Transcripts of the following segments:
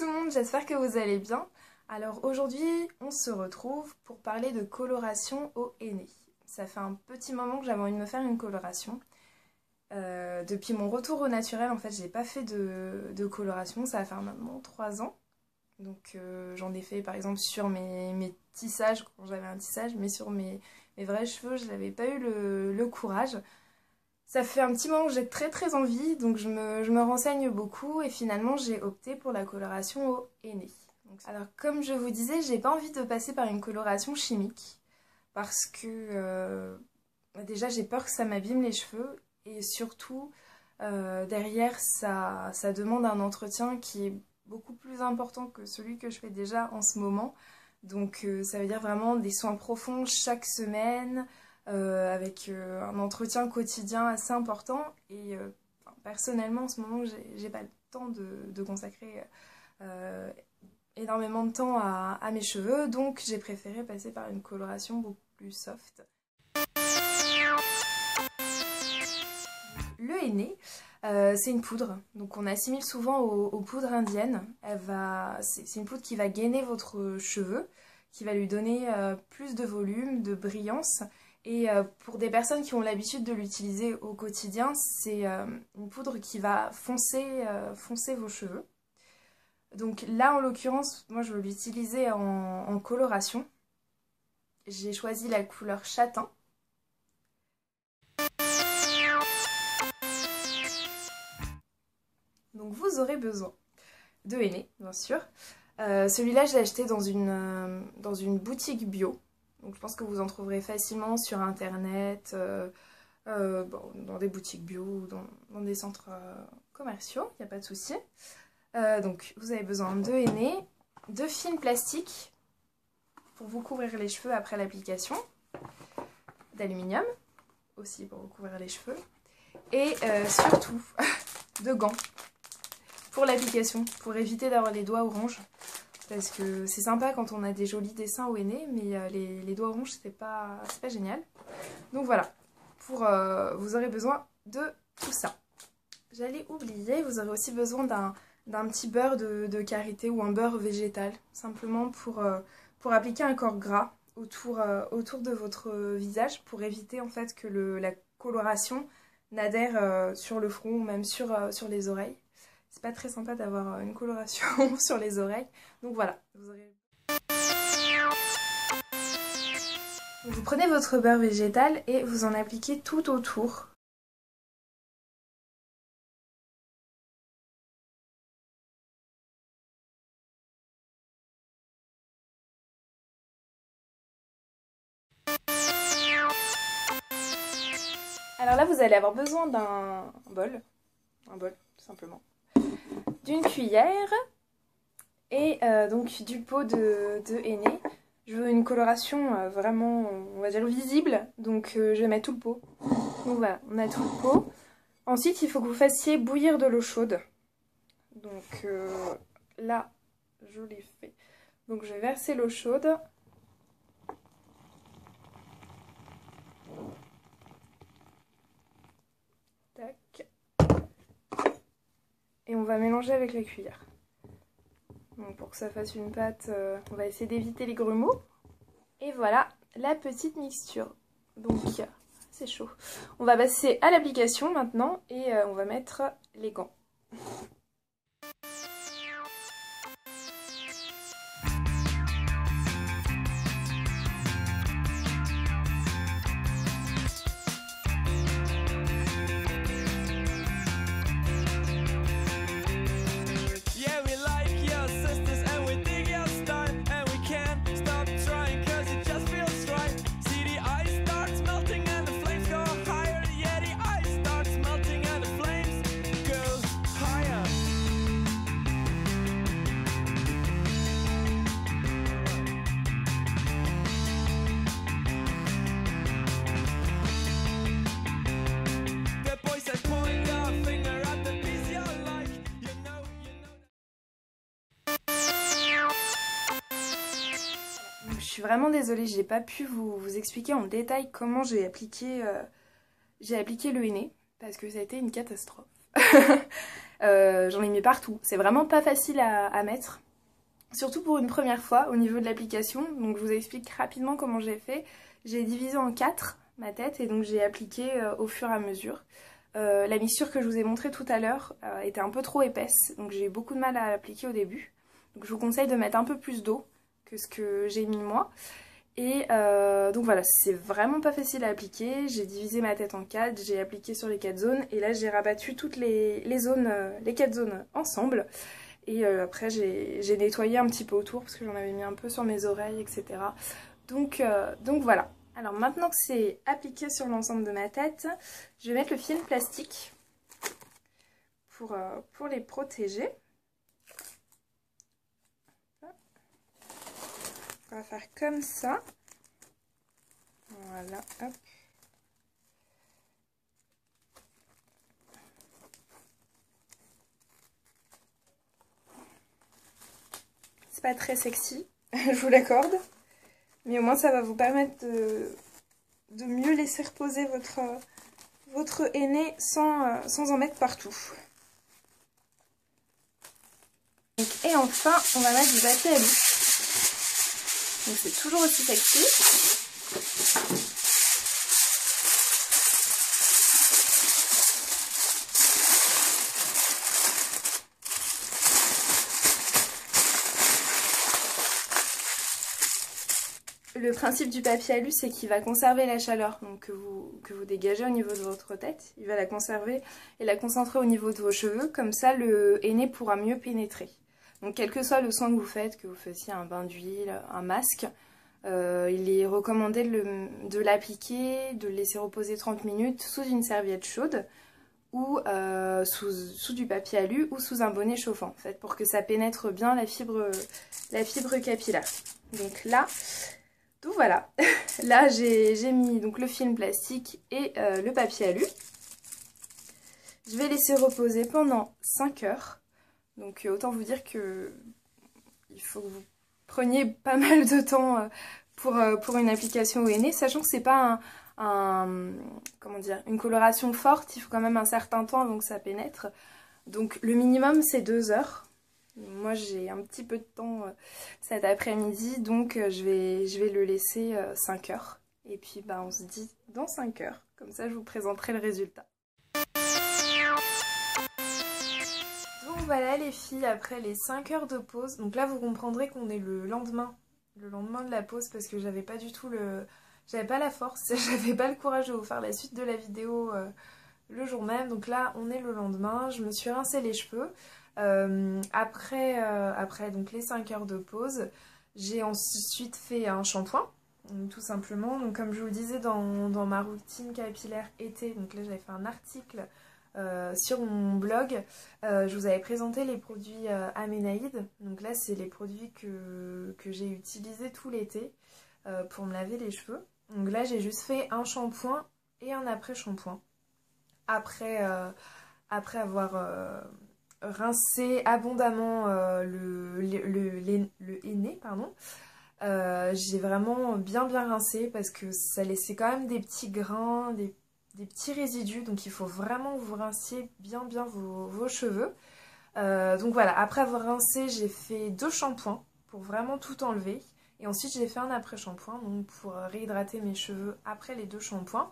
tout le monde, j'espère que vous allez bien. Alors aujourd'hui, on se retrouve pour parler de coloration au henné. Ça fait un petit moment que j'avais envie de me faire une coloration. Depuis mon retour au naturel, en fait, j'ai pas fait de coloration, ça va faire maintenant 3 ans. Donc j'en ai fait par exemple sur mes tissages, quand j'avais un tissage, mais sur mes vrais cheveux, je n'avais pas eu le courage. Ça fait un petit moment que j'ai très envie, donc je me renseigne beaucoup et finalement j'ai opté pour la coloration au henné. Alors comme je vous disais, j'ai pas envie de passer par une coloration chimique parce que déjà j'ai peur que ça m'abîme les cheveux et surtout derrière ça demande un entretien qui est beaucoup plus important que celui que je fais déjà en ce moment. Donc ça veut dire vraiment des soins profonds chaque semaine, avec un entretien quotidien assez important. Et personnellement en ce moment j'ai pas le temps de consacrer énormément de temps à mes cheveux, donc j'ai préféré passer par une coloration beaucoup plus soft. Le henné, c'est une poudre, donc on assimile souvent aux poudres indiennes. C'est une poudre qui va gainer votre cheveu, qui va lui donner plus de volume, de brillance. Et pour des personnes qui ont l'habitude de l'utiliser au quotidien, c'est une poudre qui va foncer vos cheveux. Donc là, en l'occurrence, moi je veux l'utiliser en coloration. J'ai choisi la couleur châtain. Donc vous aurez besoin de henné, bien sûr. Celui-là, je l'ai acheté dans une boutique bio. Donc je pense que vous en trouverez facilement sur internet, dans des boutiques bio ou dans des centres commerciaux, il n'y a pas de souci. Donc vous avez besoin de henné, de film plastique pour vous couvrir les cheveux après l'application, d'aluminium aussi pour vous couvrir les cheveux, et surtout de gants pour l'application, pour éviter d'avoir les doigts oranges. Parce que c'est sympa quand on a des jolis dessins au henné, mais les doigts oranges, c'est pas génial. Donc voilà, vous aurez besoin de tout ça. J'allais oublier, vous aurez aussi besoin d'un petit beurre de karité ou un beurre végétal, simplement pour appliquer un corps gras autour de votre visage, pour éviter en fait que la coloration n'adhère sur le front ou même sur les oreilles. C'est pas très sympa d'avoir une coloration sur les oreilles. Donc voilà, vous prenez votre beurre végétal et vous en appliquez tout autour. Alors là, vous allez avoir besoin d'un bol, tout simplement, d'une cuillère et donc du pot de henné. Je veux une coloration vraiment, on va dire, visible, donc je vais mettre tout le pot. Donc voilà, on a tout le pot. Ensuite, il faut que vous fassiez bouillir de l'eau chaude. Donc là, je l'ai fait. Donc je vais verser l'eau chaude. Tac. Et on va mélanger avec la cuillère. Donc pour que ça fasse une pâte, on va essayer d'éviter les grumeaux. Et voilà la petite mixture. Donc c'est chaud. On va passer à l'application maintenant et on va mettre les gants. Je suis vraiment désolée, j'ai pas pu vous expliquer en détail comment j'ai appliqué le henné, parce que ça a été une catastrophe. J'en ai mis partout. C'est vraiment pas facile à mettre. Surtout pour une première fois au niveau de l'application. Donc je vous explique rapidement comment j'ai fait. J'ai divisé en 4 ma tête et donc j'ai appliqué au fur et à mesure. La mixture que je vous ai montrée tout à l'heure était un peu trop épaisse, donc j'ai eu beaucoup de mal à l'appliquer au début. Donc je vous conseille de mettre un peu plus d'eau que ce que j'ai mis moi. Et donc voilà, c'est vraiment pas facile à appliquer. J'ai divisé ma tête en 4, j'ai appliqué sur les 4 zones et là j'ai rabattu toutes les zones, les 4 zones ensemble. Et après j'ai nettoyé un petit peu autour parce que j'en avais mis un peu sur mes oreilles, etc. Donc voilà. Alors maintenant que c'est appliqué sur l'ensemble de ma tête, je vais mettre le film plastique pour les protéger. On va faire comme ça. Voilà, hop. C'est pas très sexy, je vous l'accorde. Mais au moins ça va vous permettre de mieux laisser reposer votre henné sans en mettre partout. Et enfin, on va mettre du papier à loup. Donc c'est toujours aussi sexy. Le principe du papier alu, c'est qu'il va conserver la chaleur donc que vous dégagez au niveau de votre tête. Il va la conserver et la concentrer au niveau de vos cheveux. Comme ça, le henné pourra mieux pénétrer. Donc quel que soit le soin que vous faites, que vous fassiez un bain d'huile, un masque, il est recommandé de l'appliquer, de le laisser reposer 30 minutes sous une serviette chaude ou sous du papier alu ou sous un bonnet chauffant en fait, pour que ça pénètre bien la fibre capillaire. Donc là... Donc voilà, là j'ai mis donc le film plastique et le papier alu. Je vais laisser reposer pendant 5 heures. Donc autant vous dire que il faut que vous preniez pas mal de temps pour une application au henné, sachant que c'est pas comment dire, une coloration forte, il faut quand même un certain temps avant que ça pénètre. Donc le minimum c'est 2 heures. Moi j'ai un petit peu de temps cet après-midi, donc je vais le laisser 5 heures. Et puis bah, on se dit dans 5 heures, comme ça je vous présenterai le résultat. Donc voilà les filles, après les 5 heures de pause, donc là vous comprendrez qu'on est le lendemain de la pause parce que j'avais pas du tout j'avais pas la force, j'avais pas le courage de vous faire la suite de la vidéo le jour même. Donc là on est le lendemain, je me suis rincé les cheveux. Après donc les 5 heures de pause, j'ai ensuite fait un shampoing, tout simplement. Donc comme je vous le disais dans ma routine capillaire été, donc là j'avais fait un article sur mon blog, je vous avais présenté les produits Aménaïde. Donc là c'est les produits que j'ai utilisés tout l'été pour me laver les cheveux. Donc là j'ai juste fait un shampoing et un après-shampoing. Après avoir rincé abondamment le henné, pardon. J'ai vraiment bien rincé parce que ça laissait quand même des petits grains, des petits résidus, donc il faut vraiment que vous rinciez bien vos cheveux. Donc voilà, après avoir rincé, j'ai fait 2 shampoings pour vraiment tout enlever. Et ensuite j'ai fait un après-shampoing donc pour réhydrater mes cheveux après les 2 shampoings.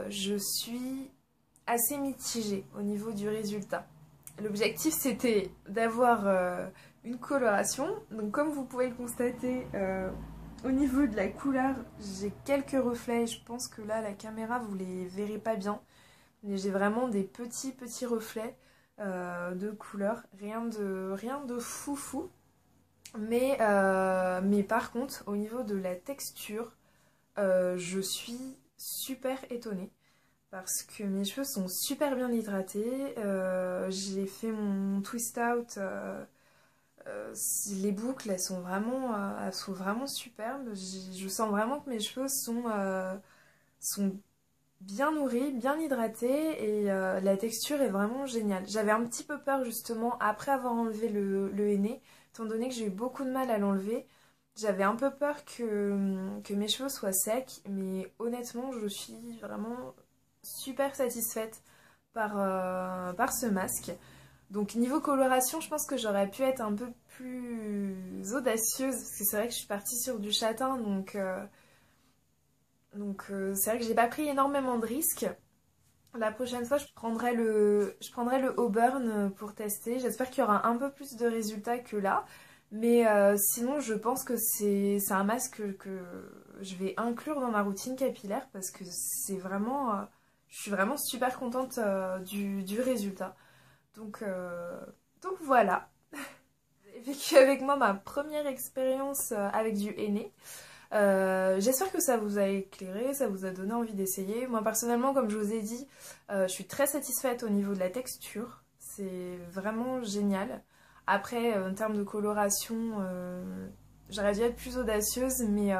Je suis assez mitigée au niveau du résultat. L'objectif c'était d'avoir une coloration. Donc comme vous pouvez le constater, au niveau de la couleur, j'ai quelques reflets. Je pense que là, la caméra, vous les verrez pas bien. Mais j'ai vraiment des petits reflets de couleur. Rien de fou. Mais par contre, au niveau de la texture, je suis super étonnée. Parce que mes cheveux sont super bien hydratés. J'ai fait mon twist out. Les boucles, elles sont vraiment superbes. Je sens vraiment que mes cheveux sont bien nourris, bien hydratés. Et la texture est vraiment géniale. J'avais un petit peu peur justement après avoir enlevé le henné. Étant donné que j'ai eu beaucoup de mal à l'enlever. J'avais un peu peur que mes cheveux soient secs. Mais honnêtement, je suis vraiment super satisfaite par ce masque. Donc niveau coloration, je pense que j'aurais pu être un peu plus audacieuse, parce que c'est vrai que je suis partie sur du châtain, donc c'est vrai que j'ai pas pris énormément de risques. La prochaine fois, je prendrai le Auburn pour tester. J'espère qu'il y aura un peu plus de résultats que là. Mais sinon, je pense que c'est un masque que je vais inclure dans ma routine capillaire parce que c'est vraiment... je suis vraiment super contente du résultat. Donc voilà. J'ai vécu avec moi ma première expérience avec du henné. J'espère que ça vous a éclairé, ça vous a donné envie d'essayer. Moi personnellement, comme je vous ai dit, je suis très satisfaite au niveau de la texture. C'est vraiment génial. Après, en termes de coloration, j'aurais dû être plus audacieuse, mais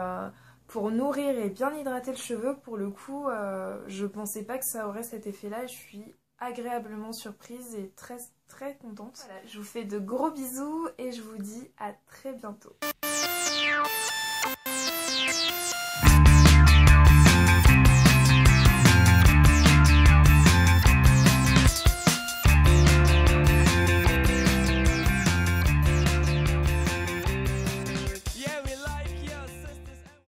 pour nourrir et bien hydrater le cheveu, pour le coup, je pensais pas que ça aurait cet effet-là. Je suis agréablement surprise et très très contente. Voilà, je vous fais de gros bisous et je vous dis à très bientôt.